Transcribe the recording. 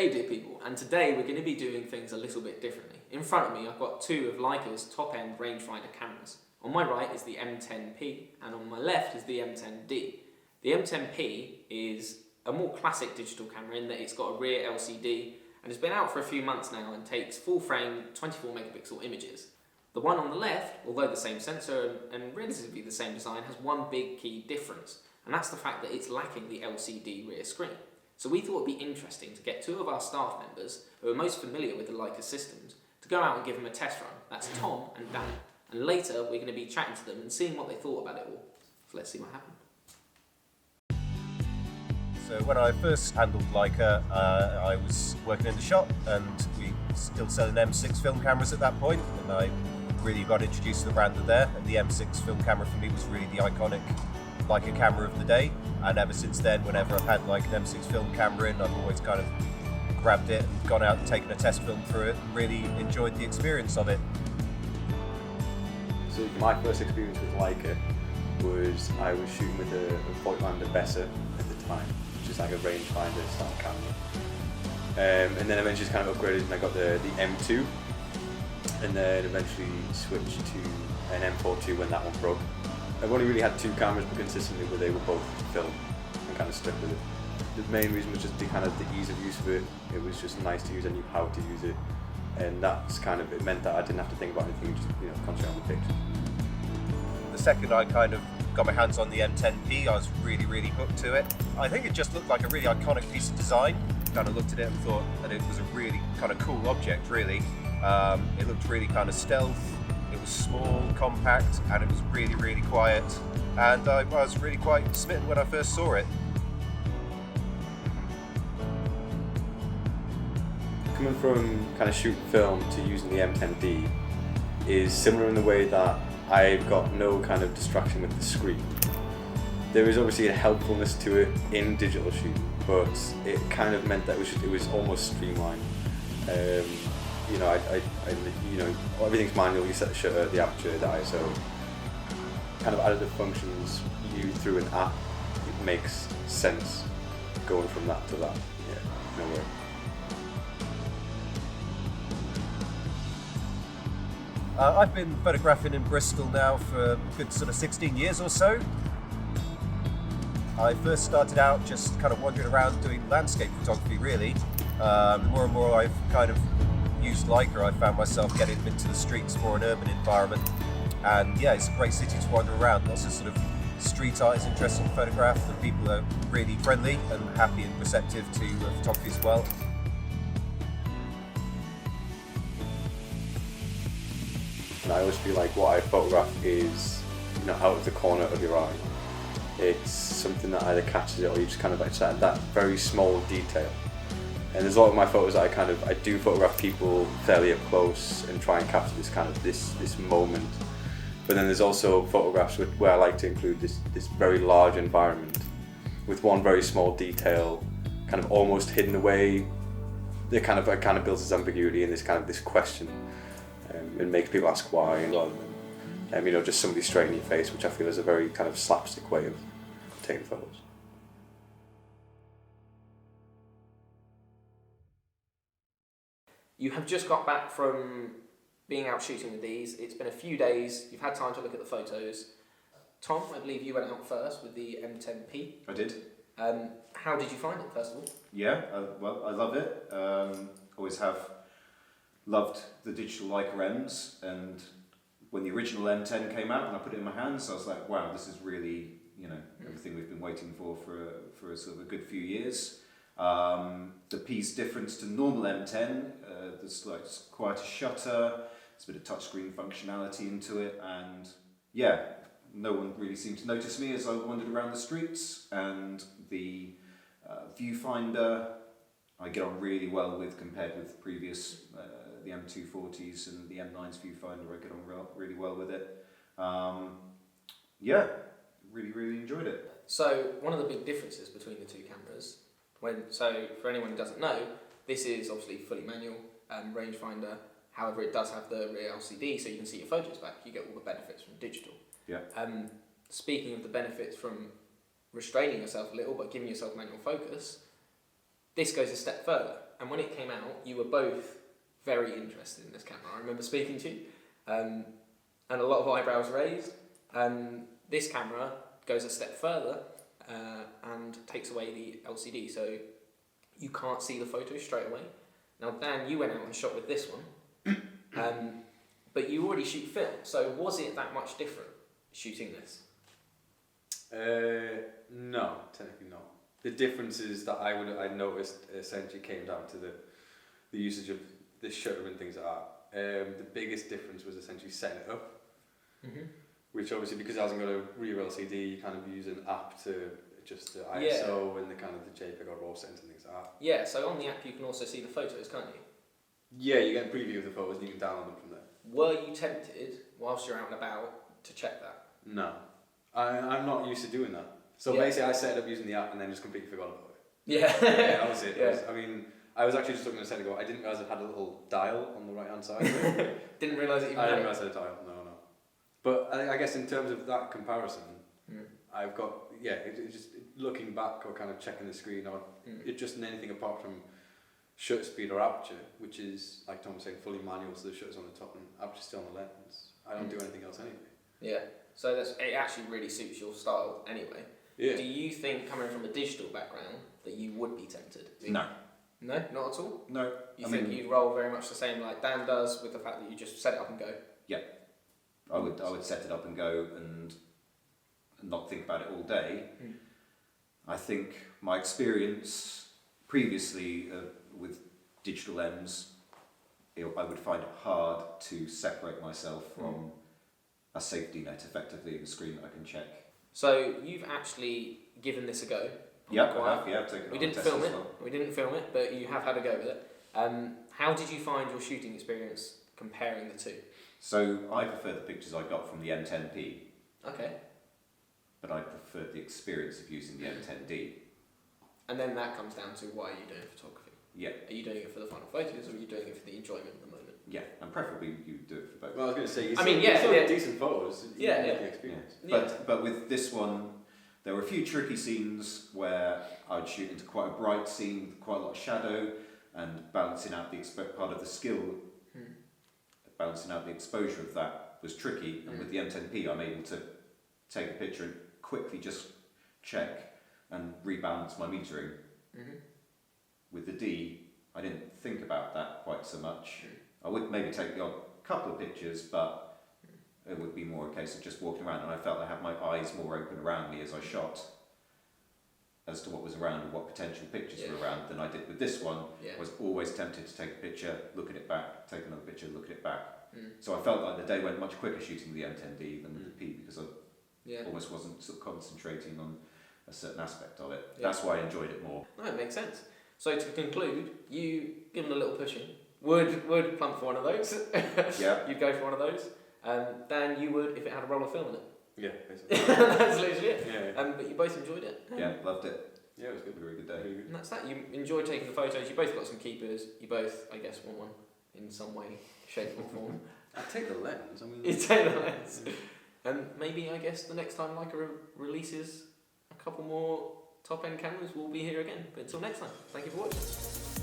G'day dear people, and today we're going to be doing things a little bit differently. In front of me I've got two of Leica's top-end rangefinder cameras. On my right is the M10-P and on my left is the M10-D. The M10-P is a more classic digital camera in that it's got a rear LCD and it's been out for a few months now and takes full-frame 24 megapixel images. The one on the left, although the same sensor and relatively the same design, has one big key difference, and that's the fact that it's lacking the LCD rear screen. So we thought it would be interesting to get two of our staff members who are most familiar with the Leica systems to go out and give them a test run. That's Tom and Dan. And later we're going to be chatting to them and seeing what they thought about it all. So let's see what happened. So when I first handled Leica, I was working in the shop and we still selling M6 film cameras at that point, and I really got introduced to the brand there, and the M6 film camera for me was really the iconic Leica camera of the day. And ever since then, whenever I've had like an M6 film camera in, I've always kind of grabbed it and gone out and taken a test film through it and really enjoyed the experience of it. So my first experience with Leica was I was shooting with a Voigtlander Besser at the time, which is like a rangefinder style camera. And then eventually just kind of upgraded and I got the M2, and then eventually switched to an M42 when that one broke. I've only really had two cameras, but consistently they were both film and kind of stuck with it. The main reason was just the kind of the ease of use of it. It was just nice to use, I knew how to use it, and that's kind of, it meant that I didn't have to think about anything, just concentrate on the picture. The second I kind of got my hands on the M10P, I was really hooked to it. I think it just looked like a really iconic piece of design. Kind of looked at it and thought that it was a really kind of cool object, really. It looked really kind of stealth. It was small, compact, and it was really quiet. And I was really quite smitten when I first saw it. Coming from kind of shooting film to using the M10D is similar in the way that I've got no kind of distraction with the screen. There is obviously a helpfulness to it in digital shooting, but it kind of meant that it was almost streamlined. Everything's manual. You set the shutter, the aperture, the ISO. Kind of added the functions you through an app. It makes sense going from that to that. Yeah, no way. I've been photographing in Bristol now for a good sort of 16 years or so. I first started out just kind of wandering around doing landscape photography, really. The more and more I've kind of used Leica, I found myself getting into the streets, more an urban environment. And yeah, it's a great city to wander around. Lots of sort of street art is interesting to photograph. The people are really friendly and happy and receptive to photography as well. And I always feel like what I photograph is, out of the corner of your eye. It's something that either catches it or you just kind of like that very small detail. And there's a lot of my photos that I do photograph people fairly up close and try and capture this kind of this moment. But then there's also photographs where I like to include this very large environment with one very small detail, kind of almost hidden away. It kind of builds this ambiguity and this question, and makes people ask why, rather than just somebody straight in your face, which I feel is a very kind of slapstick way of taking photos. You have just got back from being out shooting with these. It's been a few days. You've had time to look at the photos. Tom, I believe you went out first with the M10P. I did. How did you find it, first of all? Yeah, well, I love it. Always have loved the digital Leica M's, and when the original M10 came out and I put it in my hands, I was like, wow, this is really, everything we've been waiting for a sort of a good few years. The piece difference to normal M10, there's like quieter shutter, there's a bit of touchscreen functionality into it, and yeah, no one really seemed to notice me as I wandered around the streets, and the viewfinder I get on really well with compared with previous, the M240s and the M9's viewfinder, I get on really well with it. Yeah, really enjoyed it. So one of the big differences between the two cameras, so for anyone who doesn't know, this is obviously fully manual rangefinder. However, it does have the rear LCD, so you can see your photos back. You get all the benefits from digital. Yeah. Speaking of the benefits from restraining yourself a little but giving yourself manual focus, this goes a step further. and when it came out, you were both very interested in this camera. I remember speaking to you, and a lot of eyebrows raised. This camera goes a step further and takes away the LCD, so you can't see the photos straight away. Now, Dan, you went out and shot with this one, but you already shoot film, so was it that much different shooting this? No, technically not. The differences that I noticed essentially came down to the usage of the shutter and things like that. The biggest difference was essentially setting it up, which obviously, because it hasn't got a rear LCD, you kind of use an app to adjust the ISO and the kind of the JPEG or RAW settings and things like that. Yeah, so on the app you can also see the photos, can't you? Yeah, you get a preview of the photos and you can download them from there. Were you tempted, whilst you're out and about, to check that? No. I'm not used to doing that. So basically I set it up using the app and then just completely forgot about it. Yeah. Yeah, that was it. Yeah. I was actually just looking at a second ago. I didn't realise it had a little dial on the right hand side. Didn't realise it even I had didn't it. realise it had a dial, no. But I guess in terms of that comparison, I've got, it just looking back or kind of checking the screen or it just in anything apart from shutter speed or aperture, which is, like Tom was saying, fully manual, so the shutter's on the top and aperture's still on the lens. I don't do anything else anyway. Yeah, so it actually really suits your style anyway. Yeah. Do you think, coming from a digital background, that you would be tempted? No. No, not at all? No. You think you'd roll very much the same like Dan does, with the fact that you just set it up and go? Yeah. I would set it up and go and not think about it all day. I think my experience previously with digital lens, I would find it hard to separate myself from a safety net effectively in a screen that I can check. So you've actually given this a go? Yeah, I have. Yeah, I've taken it We on a didn't test film as it. well. We didn't film it, but you have had a go with it. How did you find your shooting experience comparing the two? So I prefer the pictures I got from the M10-P, Okay. but I preferred the experience of using the M10-D. And then that comes down to why are you doing photography? Yeah, Are you doing it for the final photos, or are you doing it for the enjoyment at the moment? yeah, and preferably you do it for both. Well, I was going to say, you still decent photos. You Yeah, get yeah. the experience. But with this one, there were a few tricky scenes where I would shoot into quite a bright scene with quite a lot of shadow and balancing out the part of the skill, balancing out the exposure of that was tricky. And with the M10-P, I'm able to take a picture and quickly just check and rebalance my metering. With the D, I didn't think about that quite so much. I would maybe take the odd couple of pictures, but it would be more a case of just walking around, and I felt I had my eyes more open around me as I shot as to what was around and what potential pictures were around than I did with this one. I was always tempted to take a picture, look at it back, take another picture, look at it back. So I felt like the day went much quicker shooting the M10-D than with the P, because I almost wasn't sort of concentrating on a certain aspect of it. That's why I enjoyed it more. No, it makes sense. So to conclude, you given a little pushing, would plump for one of those. Yeah. You'd go for one of those. Dan, you would if it had a roll of film in it. Yeah, basically. That's literally it. Yeah. But you both enjoyed it. Yeah, loved it. Yeah, it was good. A really good day. Really good. And that's that. You enjoyed taking the photos. You both got some keepers. You both, I guess, want one in some way, shape or form. I'd take the lens. I mean, You take the lens. And maybe, I guess, the next time Leica releases a couple more top-end cameras, we'll be here again. But until next time, thank you for watching.